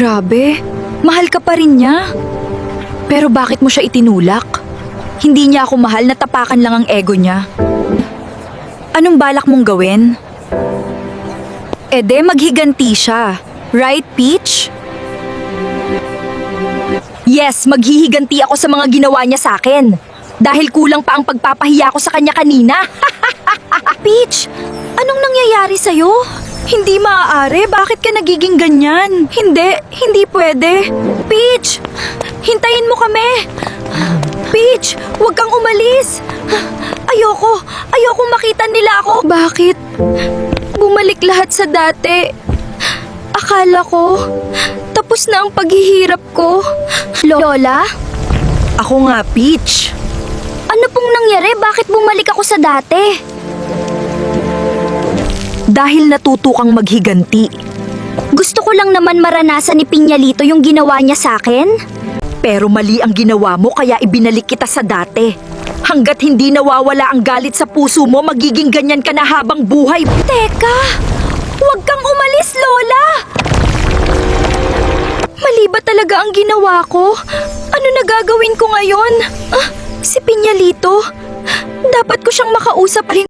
Grabe, mahal ka pa rin niya. Pero bakit mo siya itinulak? Hindi niya ako mahal, natapakan lang ang ego niya. Anong balak mong gawin? Maghiganti siya. Right, Peach? Yes, maghihiganti ako sa mga ginawa niya sa akin. Dahil kulang pa ang pagpapahiya ko sa kanya kanina. Peach, anong nangyayari sa'yo? Hindi maaari. Bakit ka nagiging ganyan? Hindi pwede. Peach, hintayin mo kami. Peach, huwag kang umalis. Ayoko makita nila ako. Bakit? Bumalik lahat sa dati. Akala ko, tapos na ang paghihirap ko. Lola? Ako nga, Peach. Ano pong nangyari? Bakit bumalik ako sa dati? Dahil natuto kang maghiganti. Gusto ko lang naman maranasan ni Piñalito yung ginawa niya sa akin. Pero mali ang ginawa mo kaya ibinalik kita sa dati. Hanggat hindi nawawala ang galit sa puso mo, magiging ganyan ka na habang buhay. Teka! Huwag kang umalis, Lola! Mali ba talaga ang ginawa ko? Ano na gagawin ko ngayon? Si Piñalito? Dapat ko siyang makausap rin.